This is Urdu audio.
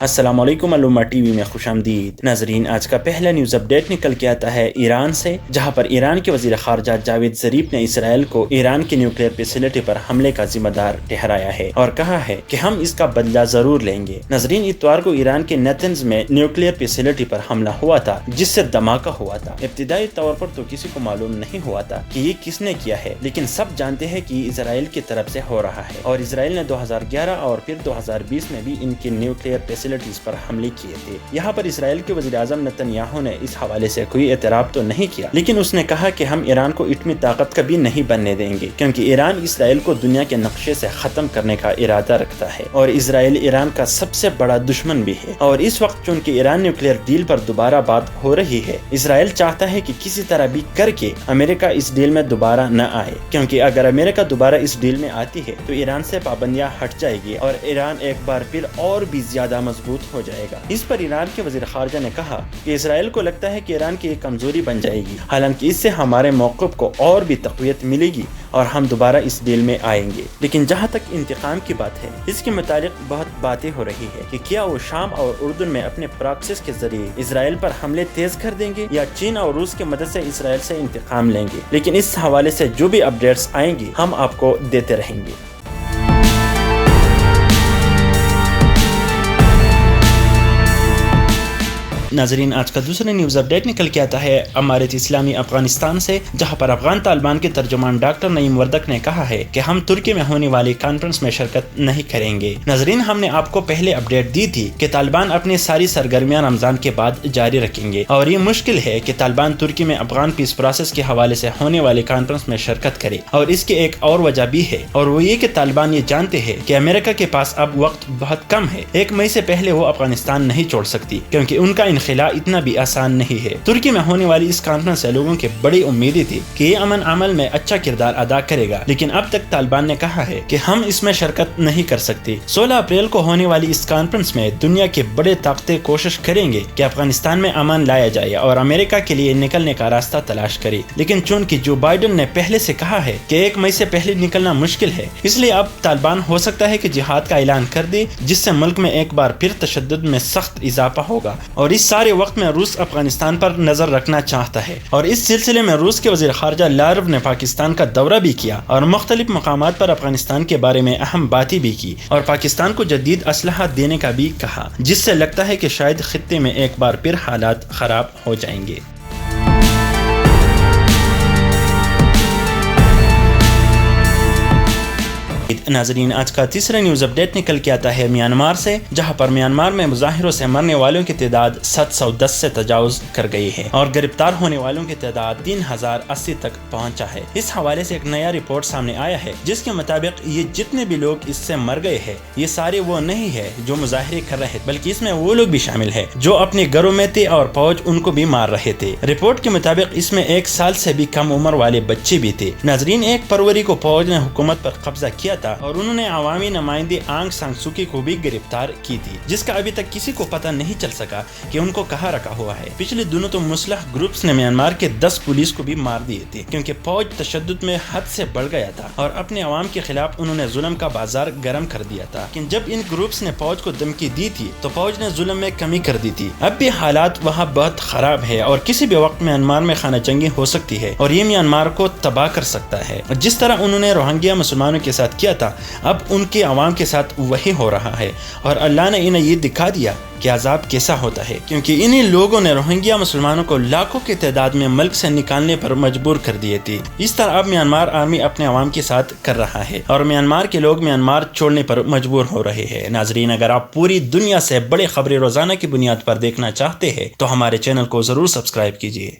السلام علیکم معلومہ ٹی وی میں خوش آمدید ناظرین، آج کا پہلا نیوز اپڈیٹ نکل کے آتا ہے ایران سے، جہاں پر ایران کے وزیر خارجہ جاوید ظریف نے اسرائیل کو ایران کی نیوکلیئر فیسلٹی پر حملے کا ذمہ دار ٹھہرایا ہے اور کہا ہے کہ ہم اس کا بدلہ ضرور لیں گے۔ ناظرین، اتوار کو ایران کے نیتنز میں نیوکلیئر فیسلٹی پر حملہ ہوا تھا جس سے دھماکہ ہوا تھا۔ ابتدائی طور پر تو کسی کو معلوم نہیں ہوا تھا کہ یہ کس نے کیا ہے، لیکن سب جانتے ہیں کہ اسرائیل کی طرف سے ہو رہا ہے، اور اسرائیل نے 2011 اور پھر 2020 میں بھی ان کی نیوکلیئر فیسلٹیز پر حملے کیے تھے۔ یہاں پر اسرائیل کے وزیر اعظم نتن یاہو نے اس حوالے سے کوئی اعتراف تو نہیں کیا، لیکن اس نے کہا کہ ہم ایران کو ایٹمی طاقت کبھی نہیں بننے دیں گے، کیونکہ ایران اسرائیل کو دنیا کے نقشے سے ختم کرنے کا ارادہ رکھتا ہے اور اسرائیل ایران کا سب سے بڑا دشمن بھی ہے۔ اور اس وقت چونکہ ایران نیوکلیئر ڈیل پر دوبارہ بات ہو رہی ہے، اسرائیل چاہتا ہے کہ کسی طرح بھی کر کے امریکہ اس ڈیل میں دوبارہ نہ آئے، کیونکہ اگر امریکہ دوبارہ اس ڈیل میں آتی ہے تو ایران سے پابندیاں ہٹ جائے گی اور ایران ایک بار پھر اور بھی زیادہ مضبوط ہو جائے گا۔ اس پر ایران کے وزیر خارجہ نے کہا کہ اسرائیل کو لگتا ہے کہ ایران کی ایک کمزوری بن جائے گی، حالانکہ اس سے ہمارے موقف کو اور بھی تقویت ملے گی اور ہم دوبارہ اس ڈیل میں آئیں گے۔ لیکن جہاں تک انتقام کی بات ہے، اس کے متعلق بہت باتیں ہو رہی ہے کہ کیا وہ شام اور اردن میں اپنے پراکسس کے ذریعے اسرائیل پر حملے تیز کر دیں گے یا چین اور روس کی مدد سے اسرائیل سے انتقام لیں گے۔ لیکن اس حوالے سے جو بھی اپڈیٹس آئیں گی ہم آپ کو دیتے رہیں گے۔ ناظرین، آج کا دوسرا نیوز اپڈیٹ نکل کے آتا ہے امارت اسلامی افغانستان سے، جہاں پر افغان طالبان کے ترجمان ڈاکٹر نعیم وردک نے کہا ہے کہ ہم ترکی میں ہونے والی کانفرنس میں شرکت نہیں کریں گے۔ ناظرین، ہم نے آپ کو پہلے اپڈیٹ دی تھی کہ طالبان اپنی ساری سرگرمیاں رمضان کے بعد جاری رکھیں گے، اور یہ مشکل ہے کہ طالبان ترکی میں افغان پیس پروسیس کے حوالے سے ہونے والی کانفرنس میں شرکت کرے، اور اس کی ایک اور وجہ بھی ہے، اور وہ یہ کہ طالبان یہ جانتے ہیں کہ امریکہ کے پاس اب وقت بہت کم ہے۔ 1 مئی سے پہلے وہ افغانستان نہیں چھوڑ سکتی، کیونکہ ان کا خلا اتنا بھی آسان نہیں ہے۔ ترکی میں ہونے والی اس کانفرنس سے لوگوں کی بڑی امیدیں تھی کہ یہ امن عمل میں اچھا کردار ادا کرے گا، لیکن اب تک طالبان نے کہا ہے کہ ہم اس میں شرکت نہیں کر سکتے۔ 16 اپریل کو ہونے والی اس کانفرنس میں دنیا کے بڑے طاقتیں کوشش کریں گے کہ افغانستان میں امن لایا جائے اور امریکہ کے لیے نکلنے کا راستہ تلاش کرے، لیکن چونکہ جو بائیڈن نے پہلے سے کہا ہے کہ 1 مئی سے پہلے نکلنا مشکل ہے، اس لیے اب طالبان ہو سکتا ہے کہ جہاد کا اعلان کر دے، جس سے ملک میں ایک بار پھر تشدد میں سخت اضافہ ہوگا۔ اور اس سارے وقت میں روس افغانستان پر نظر رکھنا چاہتا ہے، اور اس سلسلے میں روس کے وزیر خارجہ لاروف نے پاکستان کا دورہ بھی کیا اور مختلف مقامات پر افغانستان کے بارے میں اہم باتیں بھی کی، اور پاکستان کو جدید اسلحہ دینے کا بھی کہا، جس سے لگتا ہے کہ شاید خطے میں ایک بار پھر حالات خراب ہو جائیں گے۔ ناظرین، آج کا تیسرا نیوز اپڈیٹ نکل کے آتا ہے میانمار سے، جہاں پر میانمار میں مظاہروں سے مرنے والوں کی تعداد 710 سے تجاوز کر گئی ہے اور گرفتار ہونے والوں کی تعداد 3080 تک پہنچا ہے۔ اس حوالے سے ایک نیا رپورٹ سامنے آیا ہے، جس کے مطابق یہ جتنے بھی لوگ اس سے مر گئے ہیں، یہ سارے وہ نہیں ہے جو مظاہرے کر رہے، بلکہ اس میں وہ لوگ بھی شامل ہے جو اپنے گھروں میں تھے اور فوج ان کو بھی مار رہے تھے۔ رپورٹ کے مطابق اس میں 1 سال سے بھی کم عمر والے بچے بھی تھے۔ ناظرین، 1 فروری کو فوج نے حکومت پر قبضہ کیا تھا اور انہوں نے عوامی نمائندے آنگ سان سو کی کو بھی گرفتار کی تھی، جس کا ابھی تک کسی کو پتہ نہیں چل سکا کہ ان کو کہاں رکھا ہوا ہے۔ پچھلے دنوں تو مسلح گروپس نے میانمار کے 10 پولیس کو بھی مار دیے تھے، کیونکہ فوج تشدد میں حد سے بڑھ گیا تھا اور اپنے عوام کے خلاف انہوں نے ظلم کا بازار گرم کر دیا تھا۔ لیکن جب ان گروپس نے فوج کو دھمکی دی تھی تو فوج نے ظلم میں کمی کر دی تھی۔ اب بھی حالات وہاں بہت خراب ہے اور کسی بھی وقت میانمار میں خانہ جنگی ہو سکتی ہے اور یہ میانمار کو تباہ کر سکتا ہے۔ جس طرح انہوں نے روہنگیا مسلمانوں کے ساتھ کیا تھا، اب ان کے عوام کے ساتھ وہی ہو رہا ہے، اور اللہ نے انہیں یہ دکھا دیا کہ عذاب کیسا ہوتا ہے، کیونکہ انہی لوگوں نے روہنگیا مسلمانوں کو لاکھوں کی تعداد میں ملک سے نکالنے پر مجبور کر دیے تھے۔ اس طرح اب میانمار آرمی اپنے عوام کے ساتھ کر رہا ہے اور میانمار کے لوگ میانمار چھوڑنے پر مجبور ہو رہے ہیں۔ ناظرین، اگر آپ پوری دنیا سے بڑے خبریں روزانہ کی بنیاد پر دیکھنا چاہتے ہیں تو ہمارے چینل کو ضرور سبسکرائب کیجیے۔